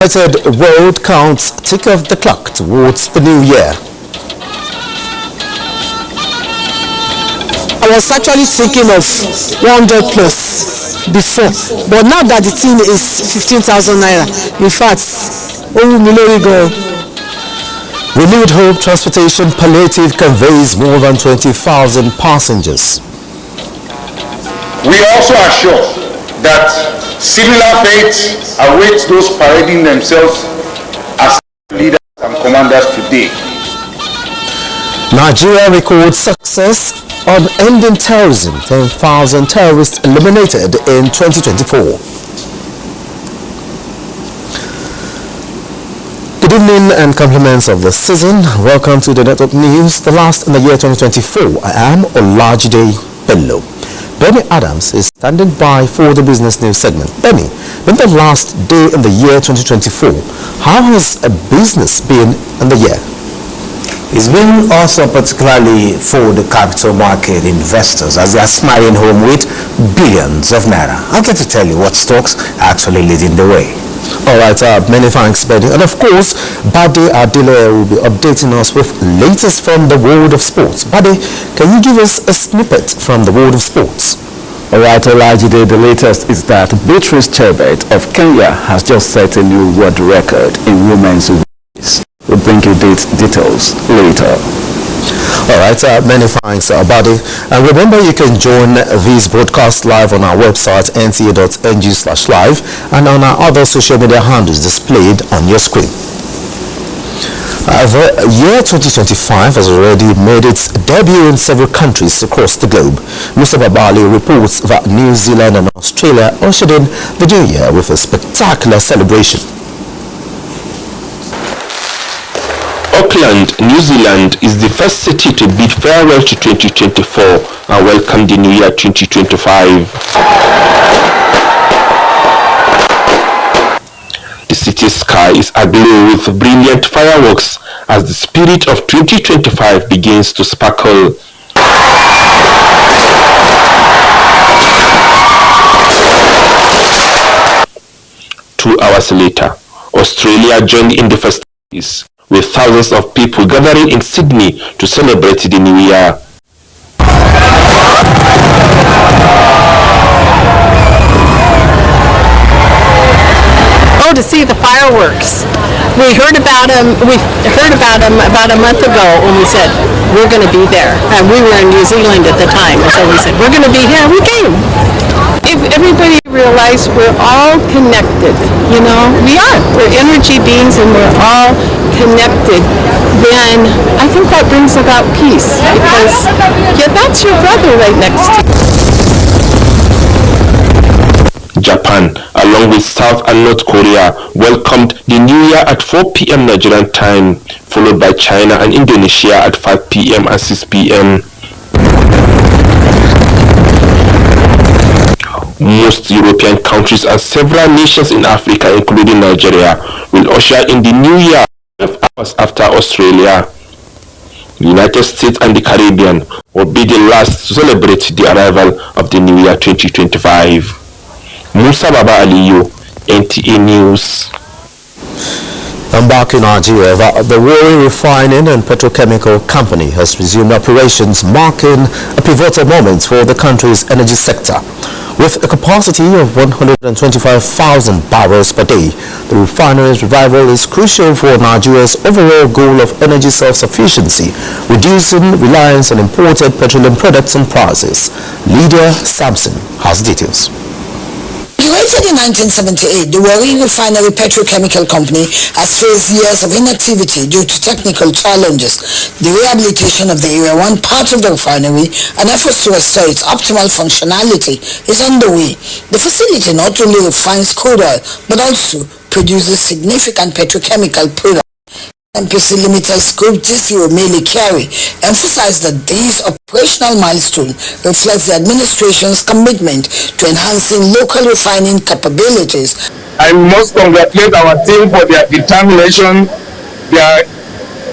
United World counts tick of the clock towards the new year. I was actually thinking of 100 plus before, but now that the thing is 15,000 naira, in fact, Renewed Hope Transportation Palliative conveys more than 20,000 passengers. We also are sure that similar fate awaits those parading themselves as leaders and commanders today. Nigeria records success on ending terrorism. 10,000 terrorists eliminated in 2024. Good evening and compliments of the season. Welcome to the Network News, the last in the year 2024. I am Olajide Bello. Benny Adams is standing by for the business news segment. Benny, when the last day in the year 2024, how has a business been in the year? It's been also particularly for the capital market investors as they are smiling home with billions of naira. I'll get to tell you what stocks are actually leading the way. Alright, many thanks, Benny. And of course, Bade Adile will be updating us with latest from the world of sports. Bade, can you give us a snippet from the world of sports? Alright, Olajide, the latest is that Beatrice Chebet of Kenya has just set a new world record in women's race. We'll bring you details later. Alright, many thanks, Bade. And remember, you can join this broadcast live on our website, nta.ng/live, and on our other social media handles displayed on your screen. The year 2025 has already made its debut in several countries across the globe. Mr. Babali reports that New Zealand and Australia ushered in the new year with a spectacular celebration. Auckland, New Zealand is the first city to bid farewell to 2024 and welcome the new year 2025. The city's sky is aglow with brilliant fireworks as the spirit of 2025 begins to sparkle. 2 hours later, Australia joined in the festivities, with thousands of people gathering in Sydney to celebrate the new year. Oh, to see the fireworks. We heard about them about a month ago when we said we're going to be there. And we were in New Zealand at the time, and so we said we're going to be here. We came. If everybody realized we're all connected, you know, we are. We're energy beings and we're all connected, then I think that brings about peace because, yeah, that's your brother right next to you. Japan, along with South and North Korea, welcomed the new year at 4 p.m. Nigerian time, followed by China and Indonesia at 5 p.m. and 6 p.m. Most European countries and several nations in Africa, including Nigeria, will usher in the new year 12 hours after Australia. The United States and the Caribbean will be the last to celebrate the arrival of the new year 2025. Musa Baba Aliyu, NTA News. And back in Nigeria, the Warri Refining and Petrochemical Company has resumed operations, marking a pivotal moment for the country's energy sector. With a capacity of 125,000 barrels per day, the refinery's revival is crucial for Nigeria's overall goal of energy self-sufficiency, reducing reliance on imported petroleum products and prices. Lydia Sampson has details. Created in 1978, the Warri Refinery Petrochemical Company has faced years of inactivity due to technical challenges. The rehabilitation of the Area 1 part of the refinery and efforts to restore its optimal functionality is underway. The facility not only refines crude oil, but also produces significant petrochemical products. MPC Limited's Group GCO Mele Carey emphasized that these operational milestones reflect the administration's commitment to enhancing local refining capabilities. I must congratulate our team for their determination, their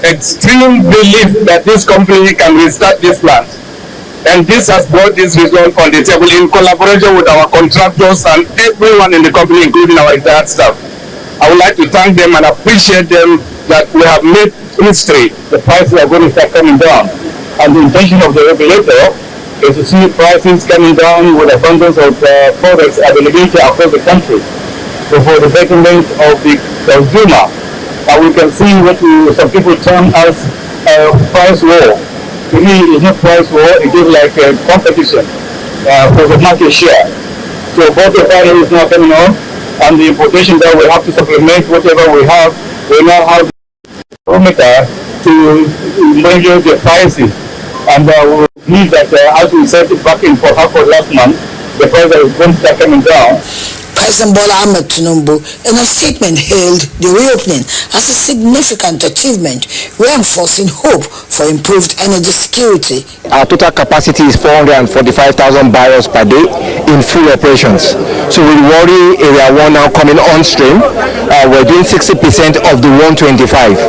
extreme belief that this company can restart this plant. And this has brought this result on the table in collaboration with our contractors and everyone in the company, including our entire staff. I would like to thank them and appreciate them that we have made history. The prices are going to start coming down. And the intention of the regulator is to see prices coming down with abundance of products availability across the country. So for the betterment of the consumer, and we can see what some people term as price war. To me, it's not price war, it is like a competition for the market share. So both the value is now coming on, and the importation that we have to supplement whatever we have, we now have the barometer to measure the prices. And we believe that as we said back in Port Harcourt last month, the price is going to start coming down. President Bola Ahmed Tinubu, in a statement, hailed the reopening as a significant achievement, reinforcing hope for improved energy security. Our total capacity is 445,000 barrels per day in full operations. So with Warri Area 1 now coming on stream, we're doing 60% of the 125.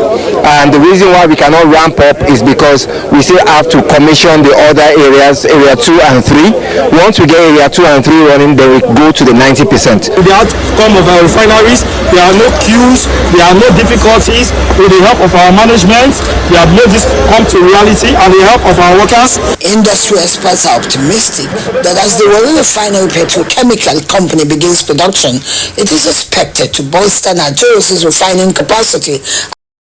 And the reason why we cannot ramp up is because we still have to commission the other areas, Area 2 and 3. Once we get Area 2 and 3 running, then we go to the 90%. With the outcome of our refineries, there are no queues, there are no difficulties. With the help of our management, we have made this come to reality, and the help of our workers. Industry experts are optimistic that as the Warri Refinery Petrochemical Company begins production, it is expected to bolster Nigeria's refining capacity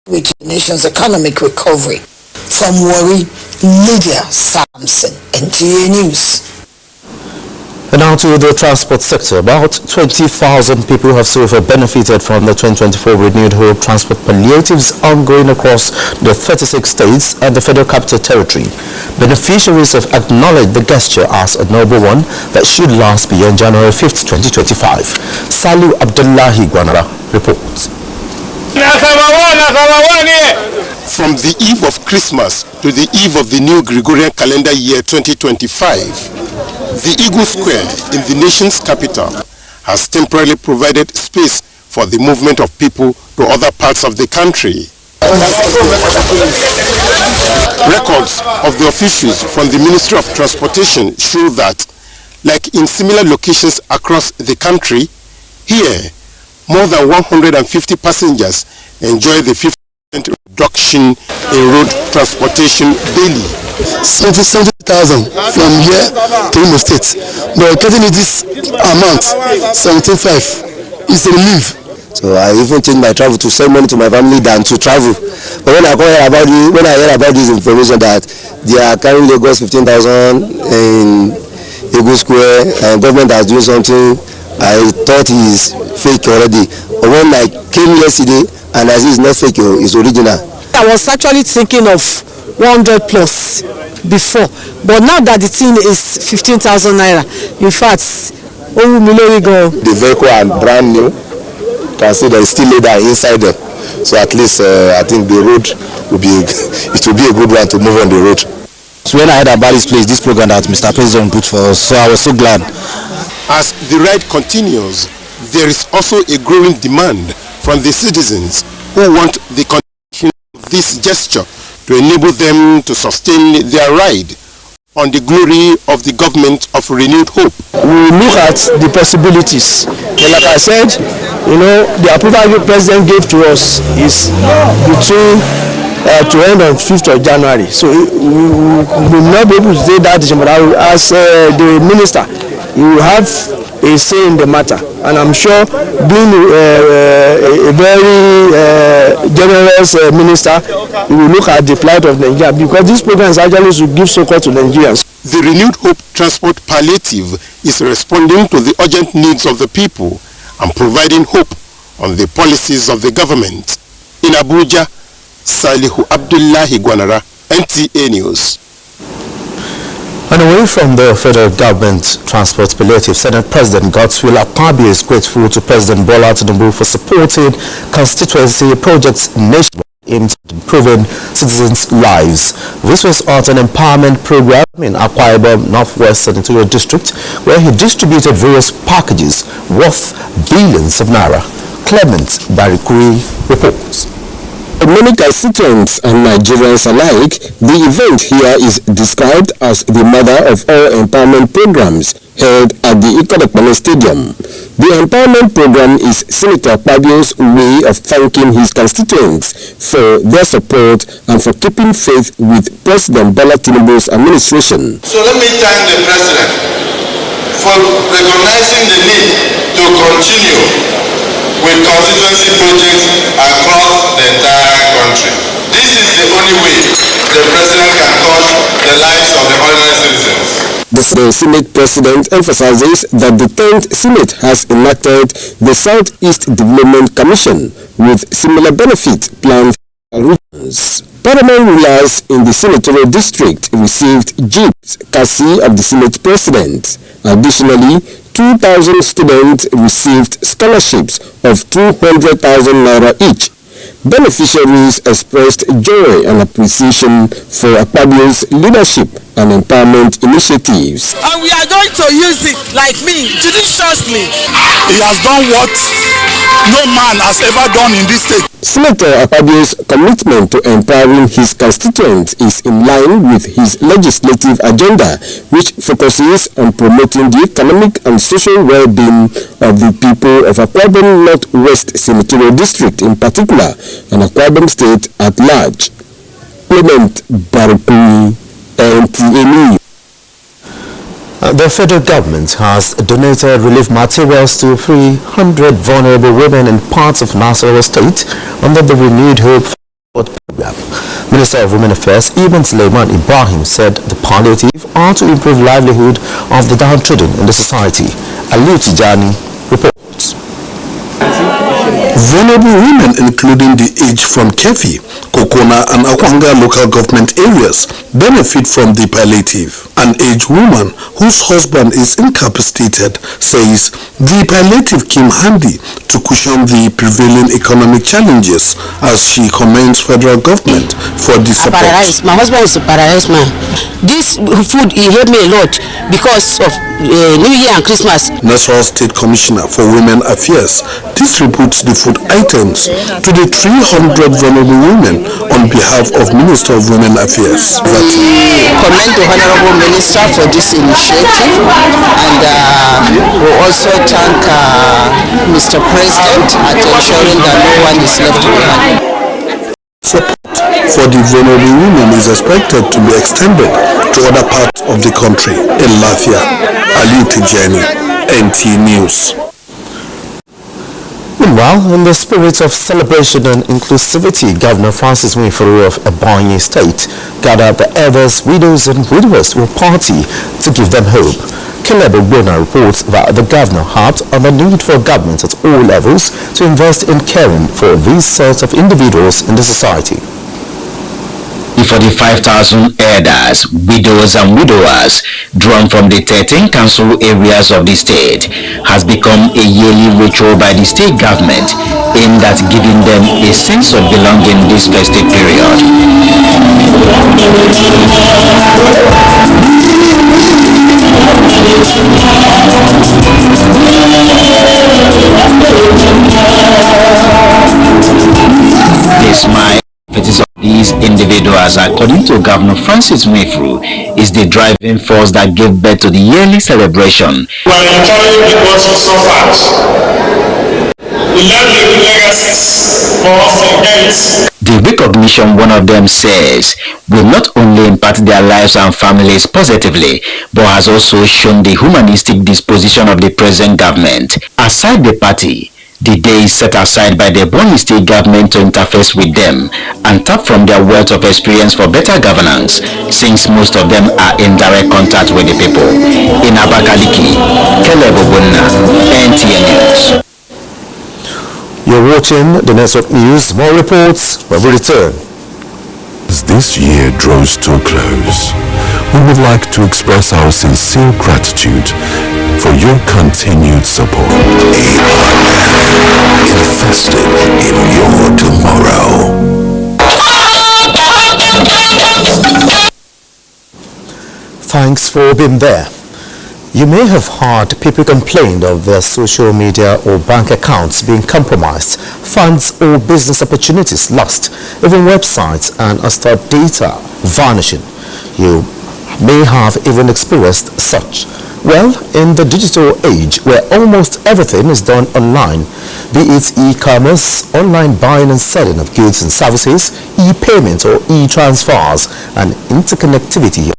with the nation's economic recovery. From Warri, Lydia Sampson, NTA News. And now to the transport sector. About 20,000 people have so far benefited from the 2024 Renewed Hope Transport Palliatives ongoing across the 36 states and the Federal Capital Territory. Beneficiaries have acknowledged the gesture as a noble one that should last beyond January 5th, 2025. Salu Abdullahi Gwanara reports. From the eve of Christmas to the eve of the new Gregorian calendar year 2025, the Eagle Square in the nation's capital has temporarily provided space for the movement of people to other parts of the country. Records of the officials from the Ministry of Transportation show that, like in similar locations across the country, here, more than 150 passengers enjoy the 50% reduction in road transportation daily. 70,000 from here to Imo State, but getting this amount, 17.5, is a relief. So I even change my travel to send money to my family than to travel. But when I hear about this information that they are carrying Lagos 15,000 in Eagle Square and government has doing something, I thought it is fake already. But when I came yesterday and I see it's not fake, it's original. I was actually thinking of 100 plus before, but now that the thing is 15,000 naira, in fact, the vehicle are brand new. You can see there is still leather inside them. So at least I think the road will be it will be a good one to move on the road. So when I heard about this place, this program that Mr. President put for us, so I was so glad. As the ride continues, there is also a growing demand from the citizens who want the continuation of this gesture to enable them to sustain their ride on the glory of the government of renewed hope. We look at the possibilities. And like I said, the approval the president gave to us is between to end on 5th of January. So we will not be able to say that, but as the minister, he will have a say in the matter, and I'm sure being a very generous minister, he will look at the plight of Nigeria, because this program is actually to give support to Nigerians. The Renewed Hope Transport Palliative is responding to the urgent needs of the people and providing hope on the policies of the government. In Abuja, Salihu Abdullahi Gwanara, NTA News. And away from the federal government transport palliative, Senate President Godswill Akpabio is grateful to President Bola Tinubu for supporting constituency projects nationwide aimed at improving citizens' lives. This was at an empowerment program in Akwa Ibom Northwest Senatorial District, where he distributed various packages worth billions of naira. Clement Barikuri reports. The many constituents and Nigerians alike, the event here is described as the mother of all empowerment programs held at the Ikodokpane Stadium. The empowerment program is Senator Akpabio's way of thanking his constituents for their support and for keeping faith with President Bola Tinubu's administration. So let me thank the President for recognizing the need to continue with constituency projects across the entire country. This is the only way the President can touch the lives of the ordinary citizens. The Senate President emphasizes that the 10th Senate has enacted the Southeast Development Commission with similar benefit planned for regions. Paramount rulers in the senatorial district received jeeps courtesy of the Senate President. Additionally, 2,000 students received scholarships of 200,000 naira each. Beneficiaries expressed joy and appreciation for Akpabio's leadership and empowerment initiatives. And we are going to use it, like me, judiciously. He has done what no man has ever done in this state. Senator Akpabio's commitment to empowering his constituents is in line with his legislative agenda, which focuses on promoting the economic and social well-being of the people of Akwa Ibom Northwest Senatorial District in particular, and Akwa Ibom State at large. Clement Barukui, NTA News. The federal government has donated relief materials to 300 vulnerable women in parts of Nasarawa State under the Renewed Hope program. Minister of Women Affairs Ibn Suleiman Ibrahim said the palliative are to improve livelihood of the downtrodden in the society. Aliu Tijani reports. Vulnerable women, including the aged from Kefi, Kokona and Akwanga local government areas, benefit from the palliative. An aged woman whose husband is incapacitated says the palliative came handy to cushion the prevailing economic challenges as she commends federal government for the support. My husband is a paralyzed man. This food, he helped me a lot because of New Year and Christmas. National State Commissioner for Women Affairs distributes the food items to the 300 vulnerable women on behalf of Minister of Women Affairs. We commend the Honorable Minister for this initiative, and we also thank Mr. President at ensuring that no one is left behind. Support for the vulnerable women is expected to be extended to other parts of the country. In Lafia, Aliu Tijani, NTA News. Meanwhile, in the spirit of celebration and inclusivity, Governor Francis Nwifuru of Ebonyi State gathered the elders, widows and widowers to a party to give them hope. Caleb Ogbonna reports that the governor harped on the need for government at all levels to invest in caring for these sorts of individuals in the society. The 45,000 elders, widows and widowers drawn from the 13 council areas of the state has become a yearly ritual by the state government aimed at giving them a sense of belonging this festive period. The smile of these individuals, according to Governor Francis Nwifuru, is the driving force that gave birth to the yearly celebration. We are enjoying because you suffered. We left the legacies for us to inherit. The recognition, one of them says, will not only impact their lives and families positively, but has also shown the humanistic disposition of the present government. Aside the party, the day is set aside by the Ebonyi State government to interface with them and tap from their wealth of experience for better governance, since most of them are in direct contact with the people. In Abakaliki, Caleb Ogbonna, NTA News. You're watching the Network News. More reports when we return. As this year draws to a close, we would like to express our sincere gratitude for your continued support. Invested in your tomorrow. Thanks for being there. You may have heard people complain of their social media or bank accounts being compromised, funds or business opportunities lost, even websites and stored data vanishing. You may have even experienced such. Well, in the digital age where almost everything is done online, be it e-commerce, online buying and selling of goods and services, e-payment or e-transfers, and interconnectivity of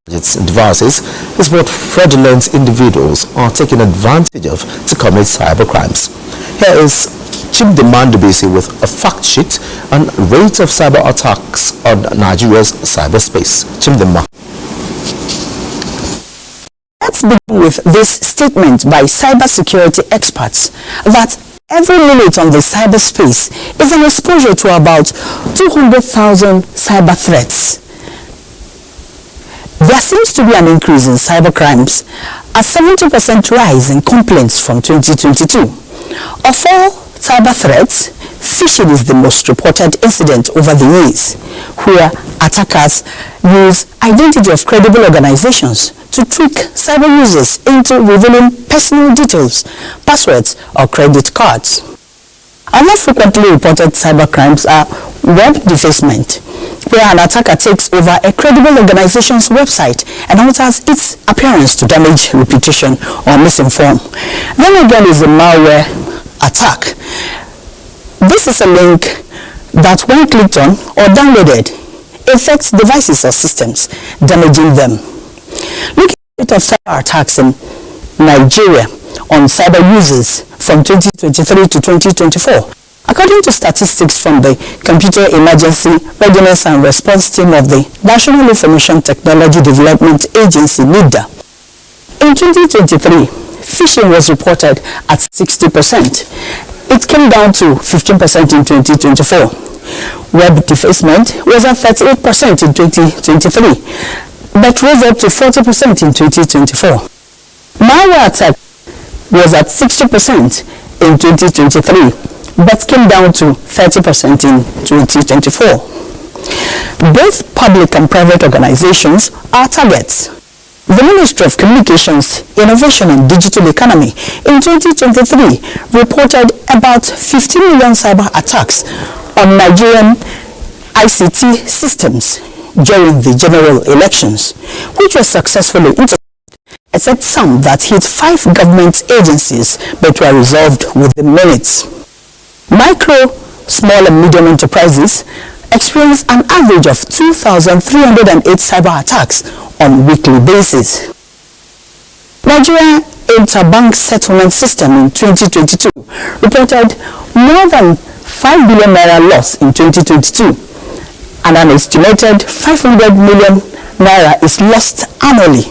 gadgets and devices is what fraudulent individuals are taking advantage of to commit cybercrimes. Here is Chimdeman Dubisi with a fact sheet on rate of cyber attacks on Nigeria's cyberspace. Chimdeman. Let's begin with this statement by cybersecurity experts that every minute on the cyberspace is an exposure to about 200,000 cyber threats. There seems to be an increase in cybercrimes, a 70% rise in complaints from 2022. Of all cyber threats, phishing is the most reported incident over the years, where attackers use identity of credible organizations to trick cyber users into revealing personal details, passwords, or credit cards. Other frequently reported cybercrimes are web defacement, where an attacker takes over a credible organization's website and alters its appearance to damage reputation or misinform. Then again is a malware attack. This is a link that when clicked on or downloaded, affects devices or systems, damaging them. Looking at the rate of cyber attacks in Nigeria on cyber users from 2023 to 2024, according to statistics from the Computer Emergency Readiness and Response Team of the National Information Technology Development Agency, NIDA, in 2023, phishing was reported at 60%. It came down to 15% in 2024. Web defacement was at 38% in 2023, but rose up to 40% in 2024. Malware attack was at 60% in 2023, but came down to 30% in 2024. Both public and private organizations are targets. The Ministry of Communications, Innovation and Digital Economy in 2023 reported about 15 million cyber attacks on Nigerian ICT systems during the general elections, which were successfully intercepted, except some that hit 5 government agencies but were resolved within minutes. Micro, small and medium enterprises experience an average of 2,308 cyber attacks on a weekly basis. Nigeria Interbank Settlement System in 2022 reported more than 5 billion naira loss in 2022, and an estimated 500 million naira is lost annually.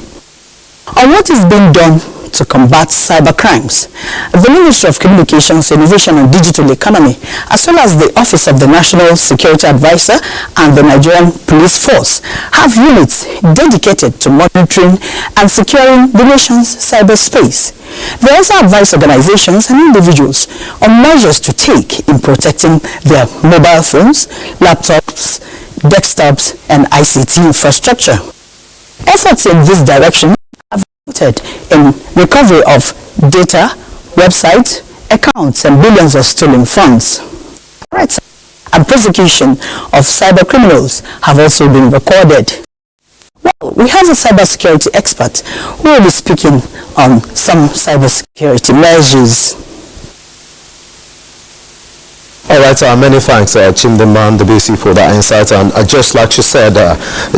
On what is being done to combat cyber crimes, the Ministry of Communications, Innovation and Digital Economy, as well as the Office of the National Security Advisor and the Nigerian Police Force, have units dedicated to monitoring and securing the nation's cyberspace. They also advise organizations and individuals on measures to take in protecting their mobile phones, laptops, desktops, and ICT infrastructure. Efforts in this direction have resulted in recovery of data, websites, accounts, and billions of stolen funds. Threats and prosecution of cyber criminals have also been recorded. Well, we have a cybersecurity expert who will be speaking on some cybersecurity measures. All right, many thanks, Chimdeman Dubisi, for that insight. And just like she said,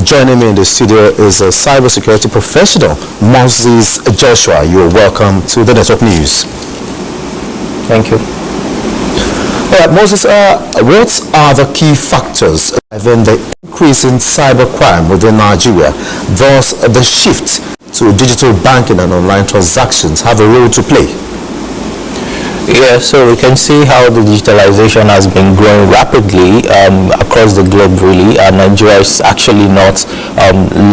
joining me in the studio is a cybersecurity professional, Moses Joshua. You're welcome to the Network News. Thank you. All right, Moses, what are the key factors driving the increase in cybercrime within Nigeria? Thus, the shift to digital banking and online transactions have a role to play. Yeah, so we can see how the digitalization has been growing rapidly across the globe, really, and Nigeria is actually not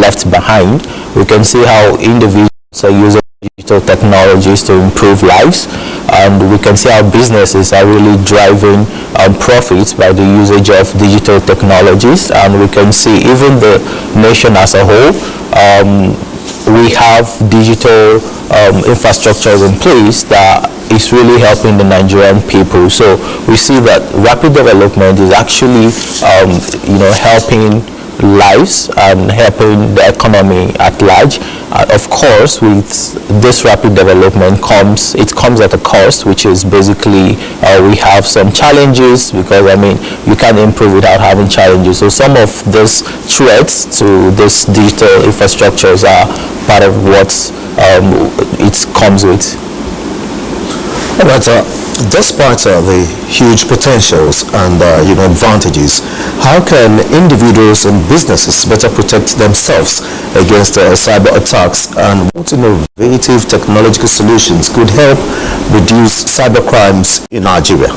left behind. We can see how individuals are using digital technologies to improve lives, and we can see how businesses are really driving profits by the usage of digital technologies, and we can see even the nation as a whole we have digital infrastructures in place that is really helping the Nigerian people. So we see that rapid development is actually, helping lives and helping the economy at large. Of course, with this rapid development comes at a cost, which is basically we have some challenges, because you can't improve without having challenges. So some of these threats to this digital infrastructures are part of what it comes with. All right, despite the huge potentials and advantages, how can individuals and businesses better protect themselves against cyber attacks, and what innovative technological solutions could help reduce cyber crimes in Nigeria?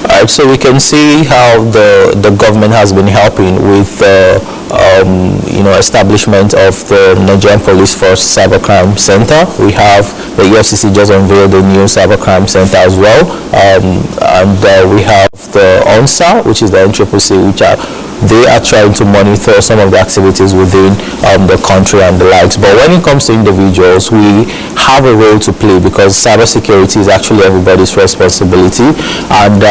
Alright, so we can see how the government has been helping with establishment of the Nigerian Police Force Cybercrime Center. We have the EFCC just unveiled a new Cybercrime Center as well, and we have the ONSA, which is the NCCC, which they are trying to monitor some of the activities within the country and the likes. But when it comes to individuals, we have a role to play, because cybersecurity is actually everybody's responsibility. And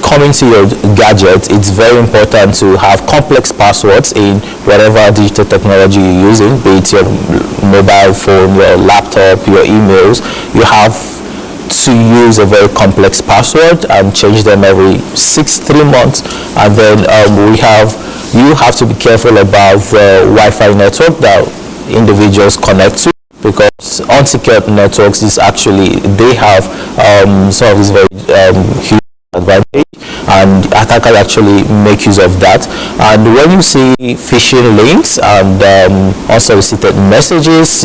coming to your gadget, it's very important to have complex passwords in whatever digital technology you're using, be it your mobile phone, your laptop, your emails. You have to use a very complex password and change them every 3 months. And then you have to be careful about the Wi-Fi network that individuals connect to, because unsecured networks they have some of these very huge advantage, and attackers actually make use of that. And when you see phishing links and unsolicited messages,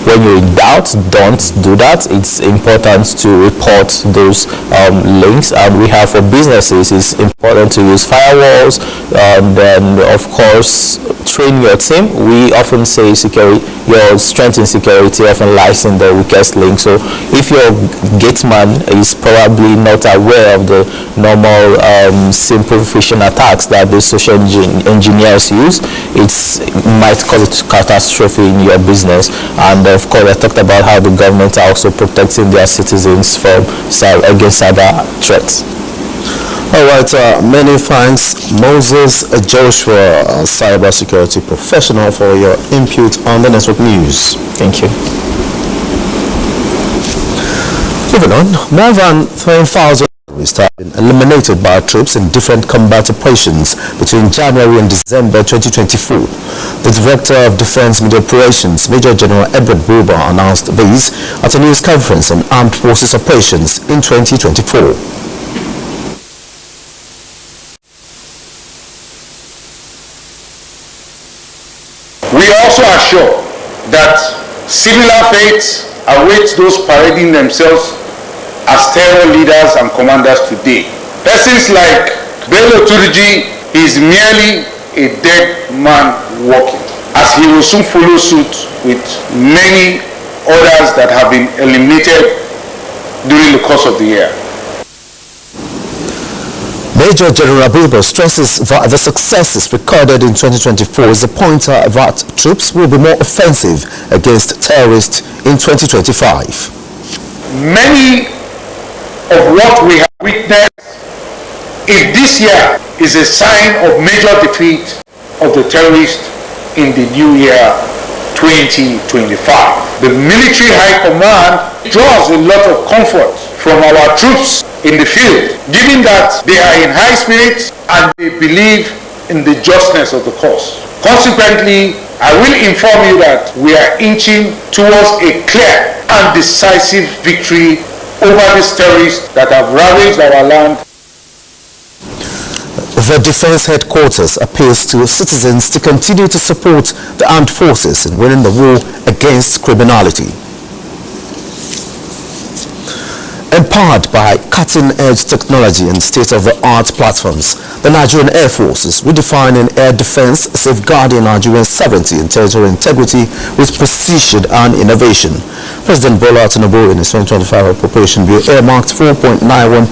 when you're in doubt, don't do that. It's important to report those links. And we have, for businesses, it's important to use firewalls, and then of course train your team. We often say your strength in security often lies in the weakest link. So if your gateman is probably not aware of the normal simple phishing attacks that the social engineers use, it might cause a catastrophe in your business. And of course, I talked about how the government are also protecting their citizens against cyber threats. All right, many thanks, Moses Joshua, a cybersecurity professional, for your input on the network news. Thank you. Moving on, more than 3,000 terrorists have been eliminated by troops in different combat operations between January and December 2024. The Director of Defense Media Operations, Major General Edward Buba, announced these at a news conference on armed forces operations in 2024. We also assure that similar fates await those parading themselves as terror leaders and commanders today. Persons like Bello Turji is merely a dead man walking, as he will soon follow suit with many others that have been eliminated during the course of the year. Major General Buba stresses that the successes recorded in 2024 is a pointer that troops will be more offensive against terrorists in 2025. Many of what we have witnessed in this year is a sign of major defeat of the terrorists in the new year 2025. The military high command draws a lot of comfort from our troops in the field, given that they are in high spirits and they believe in the justness of the cause. Consequently, I will inform you that we are inching towards a clear and decisive victory over these terrorists that have ravaged our land. The Defense Headquarters appeals to citizens to continue to support the armed forces in winning the war against criminality. Empowered by cutting-edge technology and state-of-the-art platforms, the Nigerian Air Force is redefining air defense, safeguarding Nigerian sovereignty and territorial integrity with precision and innovation. President Bola Tinubu, in his 2025 appropriation bill, earmarked 4.91 trillion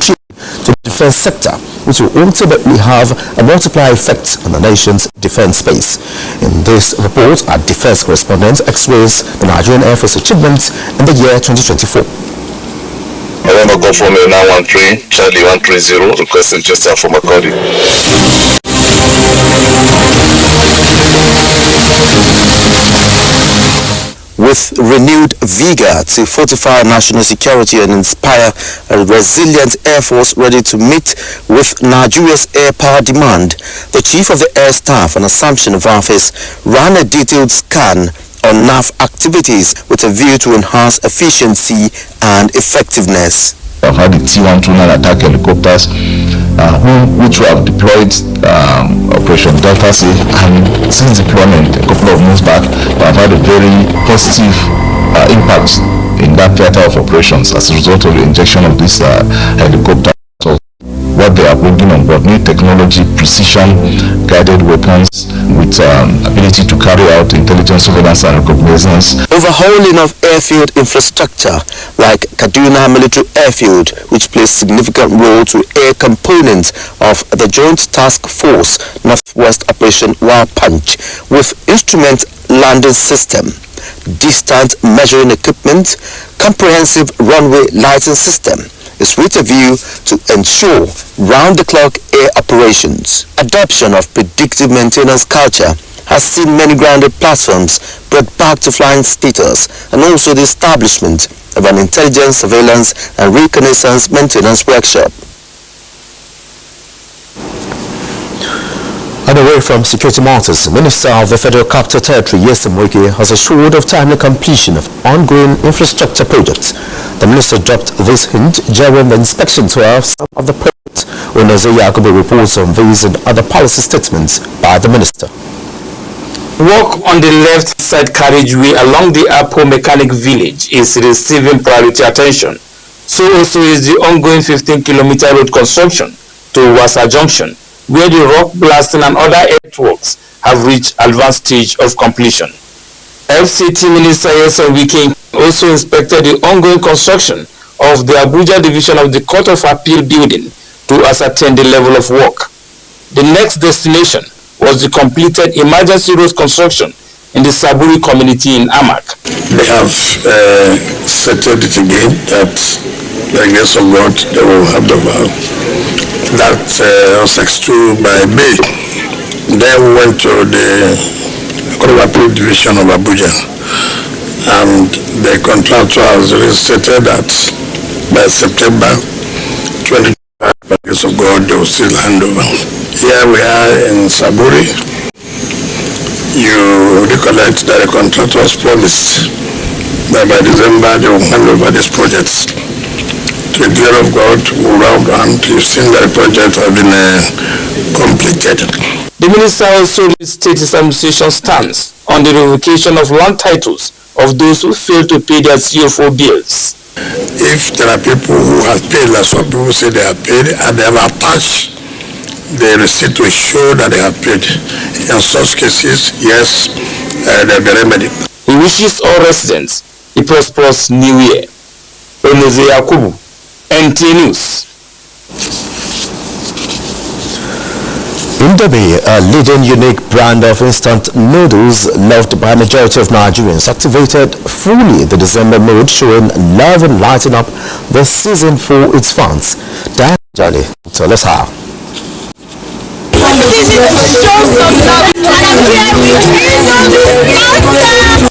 to the defense sector, which will ultimately have a multiplier effect on the nation's defense space. In this report, our defense correspondent x-rays the Nigerian Air Force achievements in the year 2024. November Golf Romeo 913, Charlie 130, requesting gesture for Makodi. With renewed vigor to fortify national security and inspire a resilient Air Force ready to meet with Nigeria's air power demand, the Chief of the Air Staff on assumption of office ran a detailed scan on NAF activities with a view to enhance efficiency and effectiveness. I've had the T-129 attack helicopters which we have deployed Operation Delta C, and since deployment a couple of months back we have had a very positive impact in that theater of operations as a result of the injection of this helicopter. So what they are bringing on board, new technology, precision guided weapons with ability to carry out intelligence, surveillance and reconnaissance. Overhauling of airfield infrastructure like Kaduna Military Airfield, which plays significant role to air components of the Joint Task Force Northwest Operation Wild Punch, with instrument landing system, distant measuring equipment, comprehensive runway lighting system, is with a view to ensure round-the-clock air operations. Adoption of predictive maintenance culture has seen many grounded platforms brought back to flying status, and also the establishment of an intelligence, surveillance and reconnaissance maintenance workshop. And away from security matters, the Minister of the Federal Capital Territory, Yesim Wike, has assured of timely completion of ongoing infrastructure projects. The Minister dropped this hint during the inspection tour of some of the projects. Onoze Yakubu reports on these and other policy statements by the Minister. Work on the left side carriageway along the Apo Mechanic Village is receiving priority attention. So also is the ongoing 15-kilometer road construction to Wasa Junction, where the rock blasting and other earthworks have reached advanced stage of completion. FCT Minister Yesim Wike also inspected the ongoing construction of the Abuja division of the Court of Appeal building to ascertain the level of work. The next destination was the completed emergency road construction in the Saburi community in Amak. They have settled it again that by the grace of God they will have the that was extruded by May. Then we went to the Court of Appeal division of Abuja, and the contractor has stated that by September 2025, by the grace of God, they will still hand over. Here we are in Saburi. You recollect that the contractor was promised that by December they will hand over these projects. To the glory of God, we'll round, and you've seen that the project has been completed. The minister also stated his administration stance on the revocation of land titles of those who failed to pay their CO4 bills. If there are people who have paid, like some people say they have paid, and they have attached the receipt to show that they have paid, in such cases, yes, there will be remedy. He wishes all residents a prosperous new year. Onoze Yakubu, NTA News. Indomie, a leading unique brand of instant noodles loved by a majority of Nigerians, activated fully the December mood, showing love and lighting up the season for its fans. Diane Jolly, tell us how.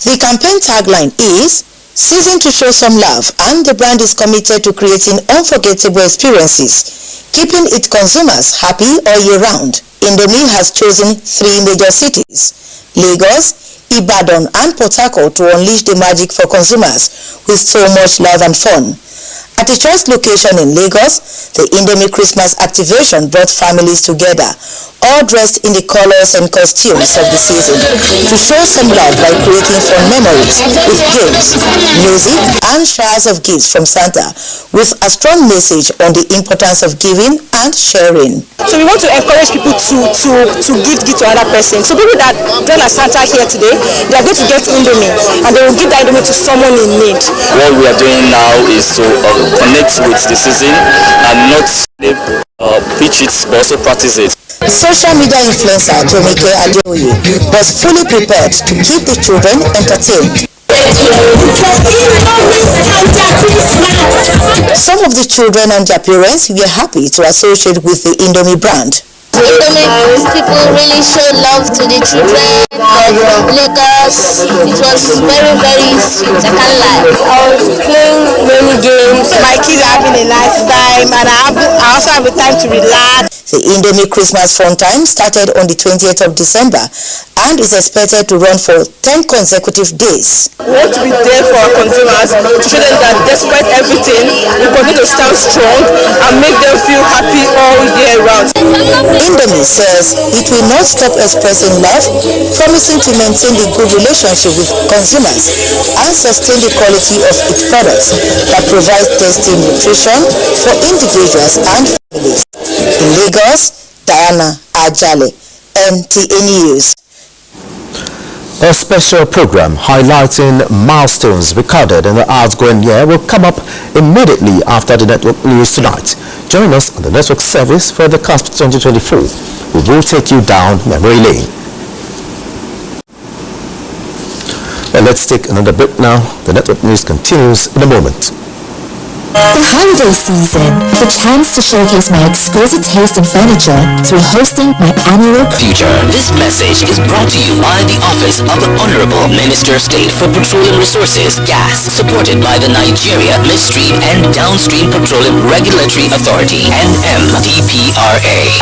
The campaign tagline is "Season to show some love," and the brand is committed to creating unforgettable experiences, keeping its consumers happy all year round. Indomie has chosen 3 major cities, Lagos, Ibadan and Port Harcourt, to unleash the magic for consumers with so much love and fun. At a choice location in Lagos, the Indomie Christmas activation brought families together, all dressed in the colors and costumes of the season, to show some love by creating fun memories with games, music, and showers of gifts from Santa, with a strong message on the importance of giving and sharing. So we want to encourage people to give gift to another person. So people that join as Santa here today, they are going to get Indomie, and they will give that Indomie to someone in need. What we are doing now is to connect with the season and not preach it but also practice it. Social media influencer Tomike Adeoye was fully prepared to keep the children entertained. Some of the children and their parents were happy to associate with the Indomie brand. Indomie people really showed love to the children of Lagos. It was very, very sweet. I can't lie. I was playing many games. My kids are having a nice time, and I also have a time to relax. The Indomie Christmas Fun Time started on the 20th of December and is expected to run for 10 consecutive days. We want to be there for our consumers to show them that despite everything, we continue to stand strong and make them feel happy all year round. Indomie says it will not stop expressing love, promising to maintain the good relationship with consumers and sustain the quality of its products that provide tasty nutrition for individuals and families. In Lagos, Diana Ajale, NTA News. A special program highlighting milestones recorded in the outgoing year will come up immediately after the network news tonight. Join us on the network service for the CASP 2024. We will take you down memory lane. Well, let's take another break now. The network news continues in a moment. The holiday season, the chance to showcase my exquisite taste in furniture through hosting my annual Future. This message is brought to you by the Office of the Honorable Minister of State for Petroleum Resources, Gas, supported by the Nigeria Midstream and Downstream Petroleum Regulatory Authority, NMDPRA.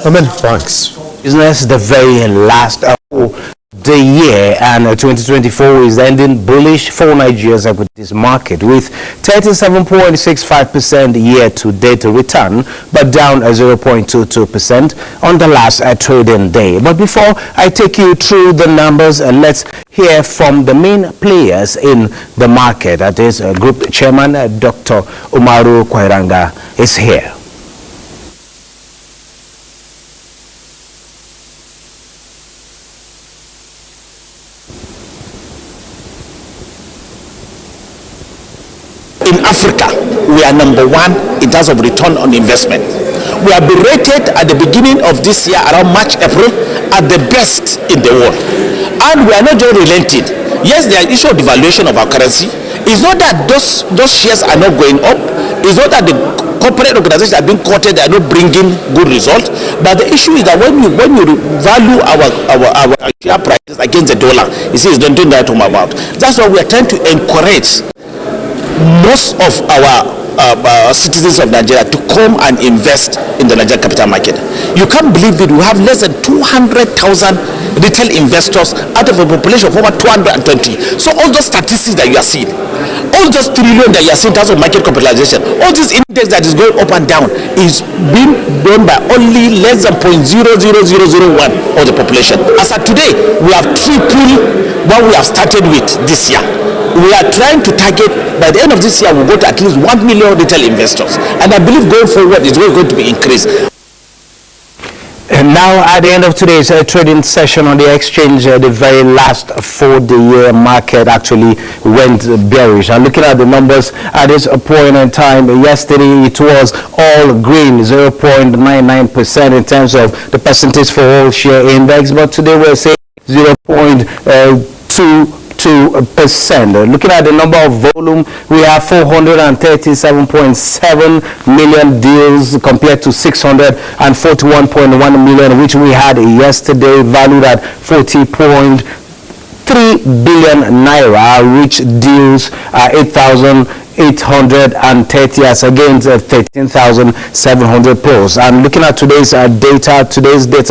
Many thanks. Business, the very last the year, and 2024 is ending bullish for Nigeria's equities market with 37.65% year-to-date return, but down 0.22% on the last trading day. But before I take you through the numbers, let's hear from the main players in the market. That is Group Chairman Dr. Umaru Kwairanga is here. In Africa, we are number one in terms of return on investment. We have been rated at the beginning of this year, around March, April, at the best in the world. And we are not just relenting. Yes, there is issue of devaluation of our currency. It's not that those shares are not going up. It's not that the corporate organizations are being quoted, they are not bringing good results. But the issue is that when you value our share prices against the dollar, you see, it's not doing that to my mouth. That's why we are trying to encourage most of our citizens of Nigeria to come and invest in the Nigerian capital market. You can't believe that we have less than 200,000 retail investors out of a population of over 220. So all those statistics that you are seeing, all those trillion that you are seeing in terms of market capitalization, all this index that is going up and down is being done by only less than 0.00001 of the population. As of today, we have tripled what we have started with this year. We are trying to target, by the end of this year, we'll go to at least 1 million retail investors. And I believe going forward, it's going to be increased. And now, at the end of today's trading session on the exchange, the very last for the year market actually went bearish. And looking at the numbers at this point in time, yesterday it was all green, 0.99% in terms of the percentage for all share index. But today we're saying 0.22%. Looking at the number of volume, we have 437.7 million deals compared to 641.1 million, which we had yesterday, valued at 40.3 billion naira, which deals 8,830 as against 13,700 plus. And looking at today's data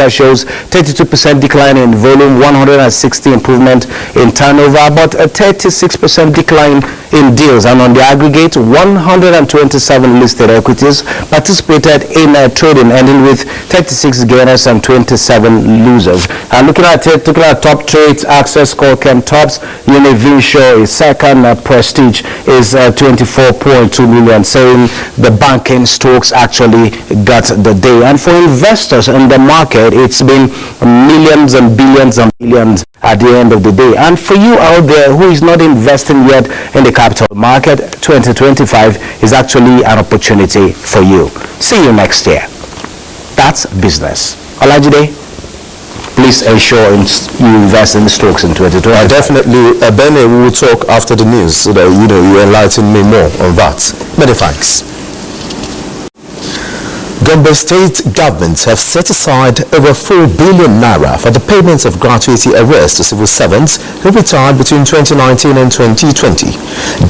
shows 32% decline in volume, 160 improvement in turnover, but a 36% decline in deals. And on the aggregate, 127 listed equities participated in trading, ending with 36 gainers and 27 losers. And looking at top trades, Access Call Chem tops, Univision is second, Prestige is 20 24.2 million, saying the banking stocks actually got the day. And for investors in the market, it's been millions and billions and billions at the end of the day. And for you out there who is not investing yet in the capital market, 2025 is actually an opportunity for you. See you next year. That's business. Olajide, please ensure you invest in the stocks in 2025. Definitely, Benny, we will talk after the news so that you enlighten me more on that. Many thanks. Gombe State government have set aside over 4 billion naira for the payment of gratuity arrears to civil servants who retired between 2019 and 2020.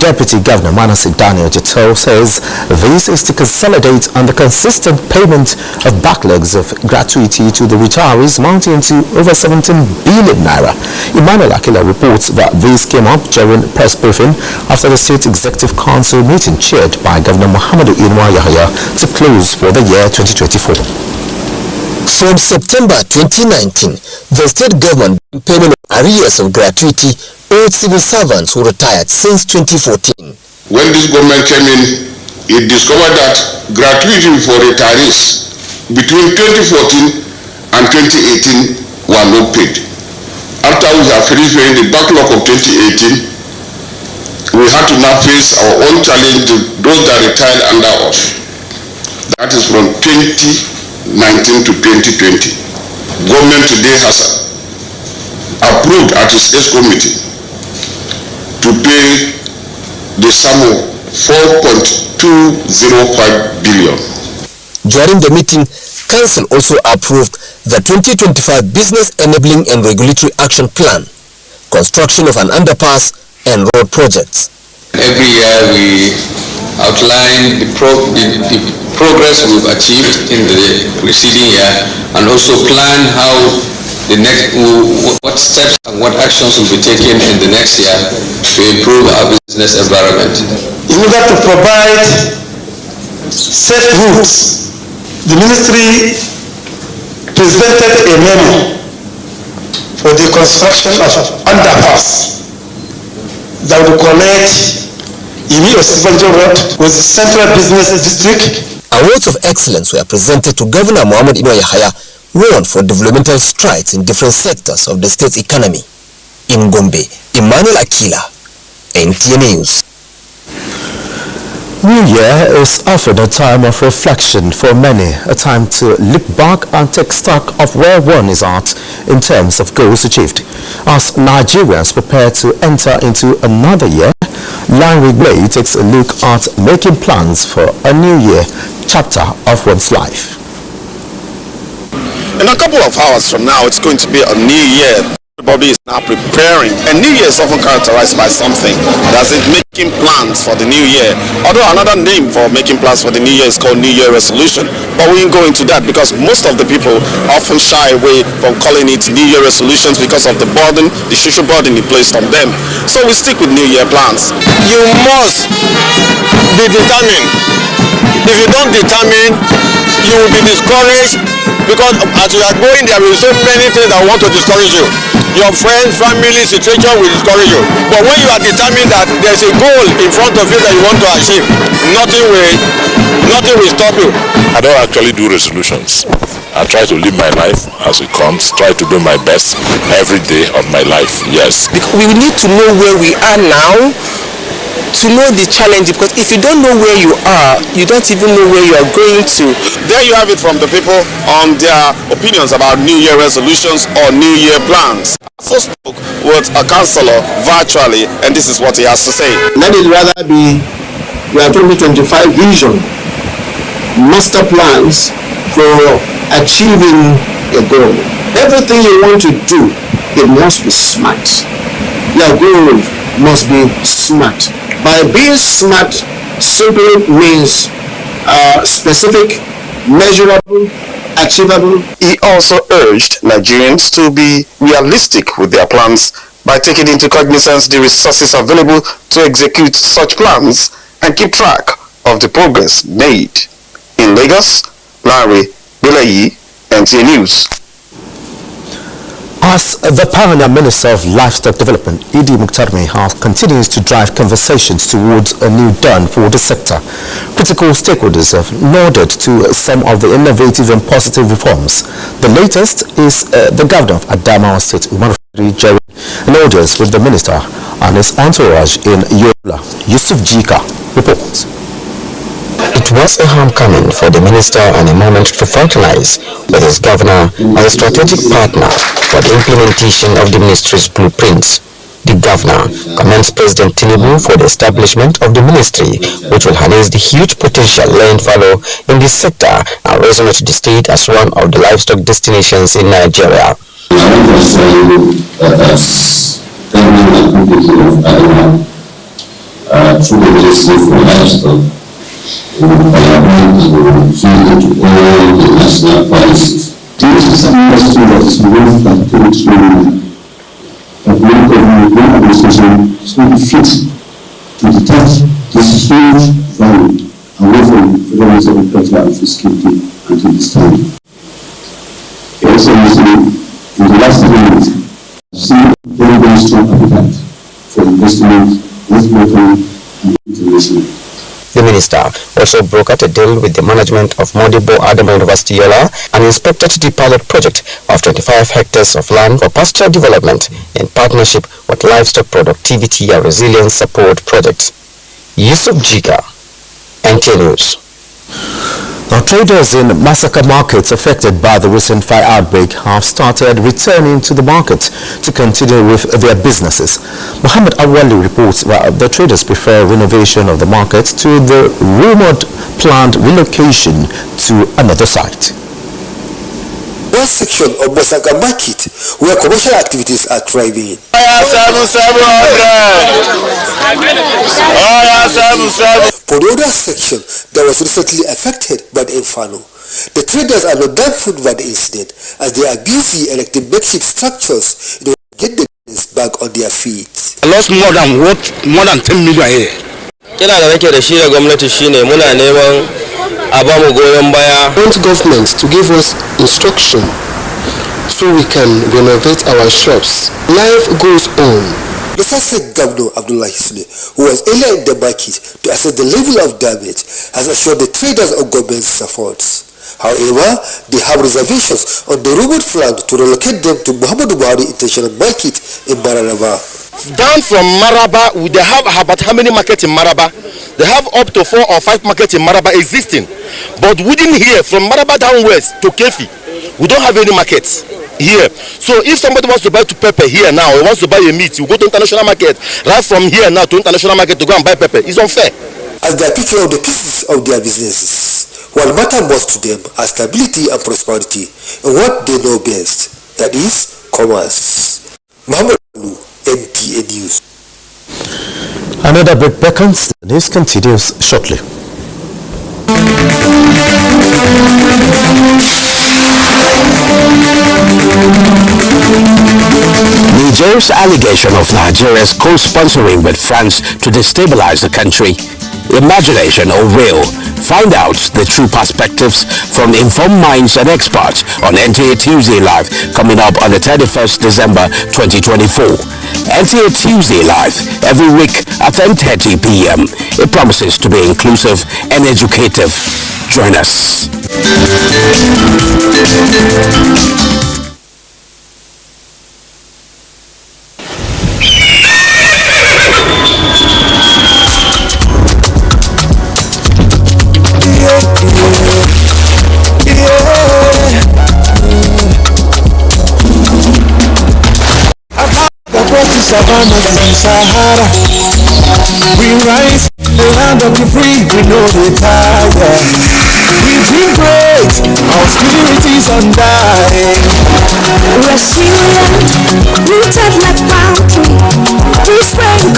Deputy Governor Manasseh Daniel Jato says this is to consolidate on the consistent payment of backlogs of gratuity to the retirees amounting to over 17 billion naira. Emmanuel Akila reports that this came up during press briefing after the State Executive Council meeting chaired by Governor Muhammadu Inuwa Yahaya to close for the year 2024. From September 2019, the state government payment of arrears of gratuity owed civil servants who retired since 2014. When this government came in, it discovered that gratuity for retirees between 2014 and 2018 were not paid. After we have finished paying the backlog of 2018, we had to now face our own challenge to those that retired under us. That is from 2019 to 2020. Government today has approved at its committee to pay the sum of 4.205 billion. During the meeting, Council also approved the 2025 Business Enabling and Regulatory Action Plan, construction of an underpass and road projects. Every year we outline the progress we've achieved in the preceding year and also plan how what steps and what actions will be taken in the next year to improve our business environment. In order to provide safe routes, the ministry presented a memo for the construction of underpass that will connect Imi Osibanjo Road with the Central Business District. Awards of excellence were presented to Governor Muhammad Inuwa Yahaya, won for developmental strides in different sectors of the state's economy. In Gombe, Emmanuel Akila, NTA News. New Year is often a time of reflection for many, a time to look back and take stock of where one is at in terms of goals achieved. As Nigerians prepare to enter into another year, Larry Gray takes a look at making plans for a new year chapter of one's life. In a couple of hours from now, it's going to be a new year. Everybody is now preparing. And New Year is often characterized by something. That's it, making plans for the new year. Although another name for making plans for the new year is called New Year resolution. But we won't go into that because most of the people often shy away from calling it New Year resolutions because of the burden, the social burden it placed on them. So we stick with New Year plans. You must be determined. If you don't determine, you will be discouraged because as you are going, there will be so many things that want to discourage you. Your friends, family, situation will discourage you. But when you are determined that there's a goal in front of you that you want to achieve, nothing will stop you. I don't actually do resolutions. I try to live my life as it comes, try to do my best every day of my life, yes. Because we need to know where we are now, to know the challenge, because if you don't know where you are, you don't even know where you are going to. There you have it from the people on their opinions about New Year resolutions or New Year plans. I also spoke with a councillor virtually, and this is what he has to say. Let it rather be your 2025 vision, master plans for achieving a goal. Everything you want to do, it must be smart. Your goal must be smart. By being smart simply means specific, measurable, achievable. He also urged Nigerians to be realistic with their plans by taking into cognizance the resources available to execute such plans and keep track of the progress made. In Lagos, Larry Bilayi, NTA News. As the Pioneer Minister of Livestock Development, Idi Mukhtarme, continues to drive conversations towards a new dawn for the sector, critical stakeholders have nodded to some of the innovative and positive reforms. The latest is the Governor of Adamawa State, Nigerian, and orders with the Minister and his entourage in Yola. Yusuf Jika reports. It was a homecoming for the minister and a moment to fraternize with his governor as a strategic partner for the implementation of the ministry's blueprints. The governor commends President Tinubu for the establishment of the ministry, which will harness the huge potential land value in this sector and resonate the state as one of the livestock destinations in Nigeria. Through the ministry for livestock, to all the national policies. This is a question that is worth that local administration should fit to detach this huge value away from federalism, agriculture and fiscality until this time. Also, in the last 3 months, I've seen very, very strong appetite for investment, both local and international. The minister also brokered a deal with the management of Modibo Adama University Yola and inspected the pilot project of 25 hectares of land for pasture development in partnership with Livestock Productivity and Resilience Support Project. Yusuf Jika, NTA News. Now, traders in Masaka markets affected by the recent fire outbreak have started returning to the market to continue with their businesses. Muhammad Awali reports that the traders prefer renovation of the market to the rumored planned relocation to another site. One section of Masaka market where commercial activities are thriving. For the other section that was recently affected by the inferno, the traders are not dampened by the incident as they are busy erecting makeshift structures in order to get the business back on their feet. I lost more than 10 million a year. Kira da nake da shi da gwamnati shine muna neman a ba mu goyon baya. We want government to give us instruction so we can renovate our shops. Life goes on. The State Governor Abdullah Hisle, who was earlier in the market to assess the level of damage, has assured the traders of government's efforts. However, they have reservations on the rumored plan to relocate them to Muhammadu Buhari International Market in Mararaba. Down from Maraba, they have about how many markets in Maraba? They have up to 4 or 5 markets in Maraba existing. But within here, from Maraba down west to Kefi, we don't have any markets here. So if somebody wants to buy pepper here now, or wants to buy a meat, you go to international market. Right from here now to international market to go and buy pepper. It's unfair. As they are picking out the pieces of their businesses, what matters most to them are stability and prosperity and what they know best, that is commerce. Muhammad Alu, NTA News. Another break beckons. The news continues shortly. Niger's allegation of Nigeria's co-sponsoring with France to destabilize the country. Imagination or real? Find out the true perspectives from informed minds and experts on NTA Tuesday Live, coming up on the 31st December 2024. NTA Tuesday Live, every week at 10:30 p.m. It promises to be inclusive and educative. Join us. Savannah and Sahara, we rise in the land of the free, we know the tire. We dream great, our spirit is undying. Resilient, rooted like palm tree, we spread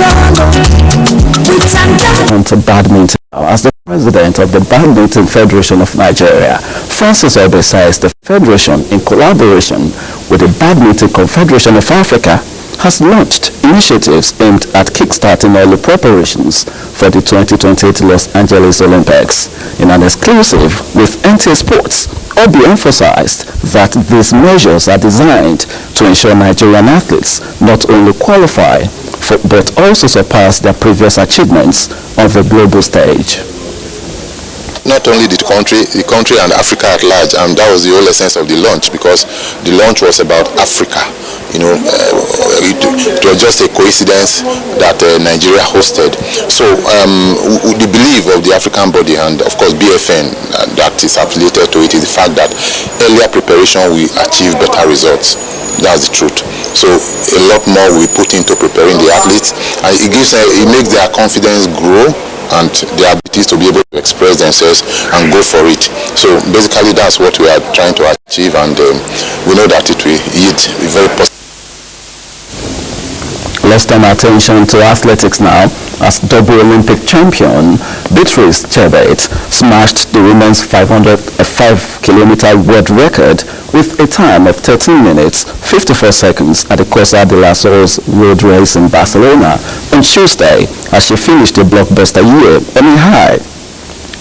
On to badminton. As the president of the Badminton Federation of Nigeria, Francis Obe says the federation, in collaboration with the Badminton Confederation of Africa, has launched initiatives aimed at kickstarting early preparations for the 2028 Los Angeles Olympics. In an exclusive with NTA Sports, Obi emphasized that these measures are designed to ensure Nigerian athletes not only qualify but also surpass their previous achievements on the global stage. Not only the country and Africa at large, and that was the whole essence of the launch, because the launch was about Africa. You know, it was just a coincidence that Nigeria hosted. So the belief of the African body and of course BFN that is affiliated to it is the fact that earlier preparation will achieve better results. That's the truth. So a lot more we put into preparing the athletes, and it makes their confidence grow and their abilities to be able to express themselves and go for it. So basically that's what we are trying to achieve, and we know that it will yield a very positive. Let's turn our attention to athletics now, as double Olympic champion Beatrice Chebet smashed the women's 505-kilometer world record with a time of 13 minutes 54 seconds at the Cosa de las Olas road race in Barcelona on Tuesday, as she finished a blockbuster year on a high.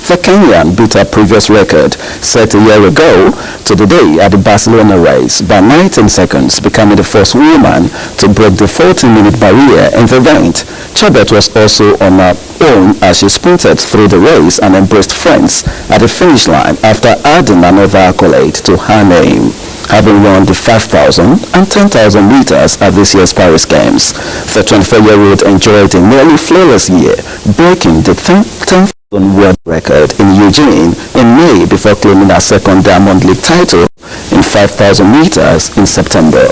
The Kenyan beat her previous record set a year ago to the day at the Barcelona race by 19 seconds, becoming the first woman to break the 14-minute barrier in the event. Chebet was also on her own as she sprinted through the race and embraced friends at the finish line after adding another accolade to her name, having won the 5,000 and 10,000 meters at this year's Paris Games. The 24-year-old enjoyed a nearly flawless year, breaking the 10th world record in Eugene in May before claiming her second Diamond League title in 5,000 meters in September.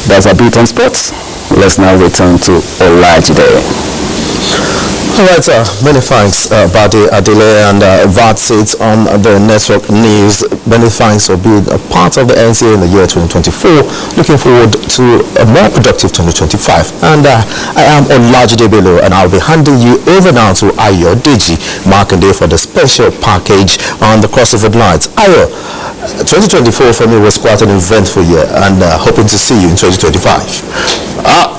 That's a bit on sports. Let's now return to Olajide. All right, many thanks, Badi Adile, and that's it on the network news. Many thanks for being a part of the NTA in the year 2024. Looking forward to a more productive 2025. And I am Olajide Bello, and I'll be handing you over now to Ayo Deji Markande for the special package on the crossover night. Ayo, 2024 for me was quite an eventful year, and hoping to see you in 2025.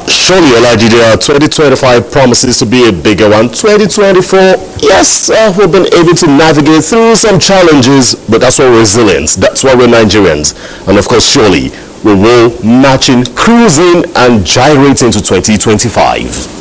Surely, Olajide, 2025 promises to be a bigger one. 2024, yes, we've been able to navigate through some challenges, but that's why we're resilient. That's why we're Nigerians. And of course, surely, we will matching, cruising, and gyrate into 2025.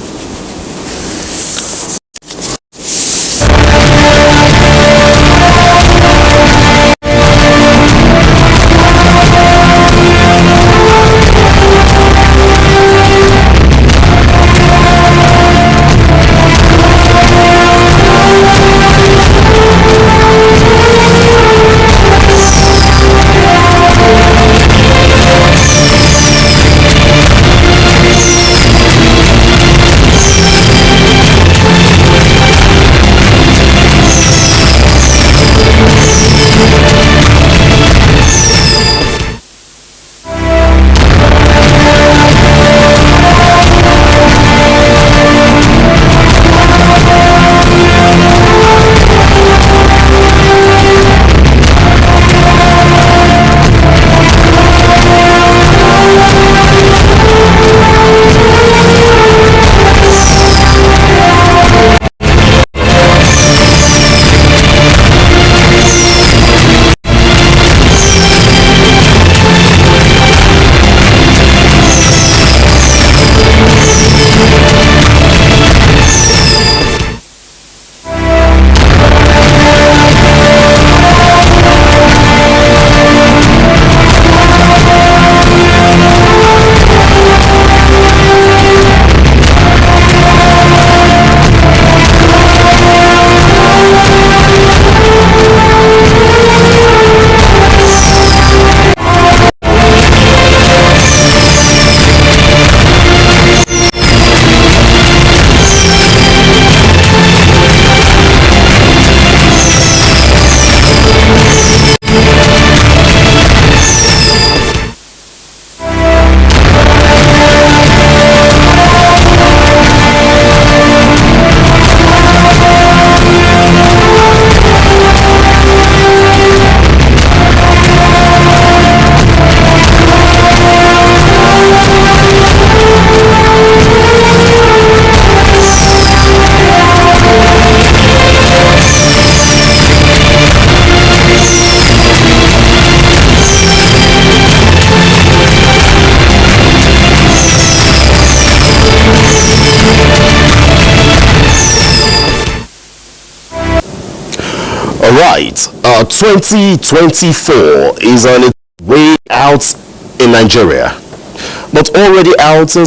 Right, 2024 is on its way out in Nigeria, but already out in